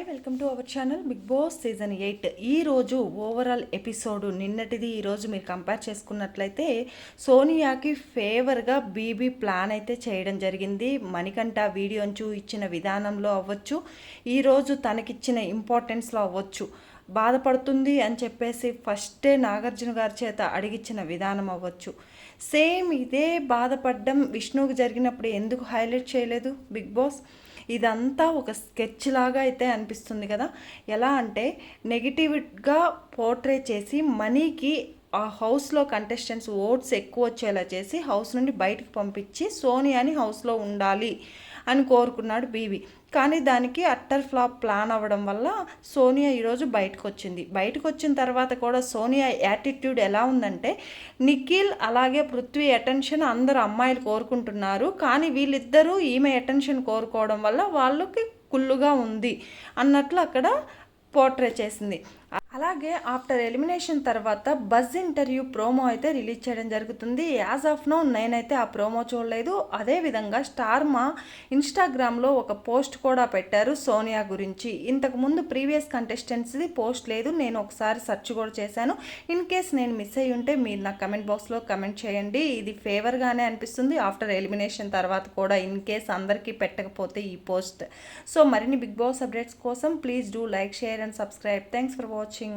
Welcome to our channel Bigg Boss season 8. ఈరోజు overall episode నిన్నటిది ఈరోజు మీరు కంపేర్ చేసుకున్నట్లయితే సోనియాకి ఫేవర్గా బీబీ ప్లాన్ అయితే చేయడం జరిగింది. మణికంఠ వీడియోను ఇచ్చిన విధానంలో అవ్వచ్చు, ఈరోజు తనకిచ్చిన ఇంపార్టెన్స్లో అవ్వచ్చు, బాధపడుతుంది అని చెప్పేసి ఫస్టే నాగార్జున గారి చేత అడిగించిన విధానం అవ్వచ్చు, సేమ్ ఇదే బాధపడడం విష్ణువుకి జరిగినప్పుడు ఎందుకు హైలైట్ చేయలేదు బిగ్ బాస్? ఇదంతా ఒక స్కెచ్ లాగా అయితే అనిపిస్తుంది కదా. ఎలా అంటే నెగిటివ్గా పోర్ట్రే చేసి మనీకి ఆ హౌస్లో కంటెస్టెంట్స్ ఓట్స్ ఎక్కువ వచ్చేలా చేసి హౌస్ నుండి బయటకు పంపించి సోనియాని హౌస్లో ఉండాలి అని కోరుకున్నాడు బీబీ. కానీ దానికి అట్టర్ ఫ్లాప్ ప్లాన్ అవ్వడం వల్ల సోనియా ఈరోజు బయటకు వచ్చింది. బయటకు వచ్చిన తర్వాత కూడా సోనియా యాటిట్యూడ్ ఎలా ఉందంటే, నిఖిల్ అలాగే పృథ్వీ అటెన్షన్ అందరు అమ్మాయిలు కోరుకుంటున్నారు, కానీ వీళ్ళిద్దరూ ఈమె అటెన్షన్ కోరుకోవడం వల్ల వాళ్ళకి కుళ్ళుగా ఉంది అన్నట్లు అక్కడ పోర్ట్రే చేసింది. అలాగే ఆఫ్టర్ ఎలిమినేషన్ తర్వాత బజ్ ఇంటర్వ్యూ ప్రోమో అయితే రిలీజ్ చేయడం జరుగుతుంది. యాజ్ ఆఫ్ నో నేనైతే ఆ ప్రోమో చూడలేదు. అదేవిధంగా స్టార్మా ఇన్స్టాగ్రామ్లో ఒక పోస్ట్ కూడా పెట్టారు సోనియా గురించి. ఇంతకుముందు ప్రీవియస్ కంటెస్టెంట్స్ది పోస్ట్ లేదు, నేను ఒకసారి సెర్చ్ కూడా చేశాను. ఇన్ కేస్ నేను మిస్ అయ్యి ఉంటే మీరు నా కమెంట్ బాక్స్లో కమెంట్ చేయండి. ఇది ఫేవర్గానే అనిపిస్తుంది ఆఫ్టర్ ఎలిమినేషన్ తర్వాత కూడా, ఇన్ కేస్ అందరికీ పెట్టకపోతే ఈ పోస్ట్. సో మరిన్ని బిగ్ బాస్ అప్డేట్స్ కోసం please do like, share and subscribe. Thanks for watching.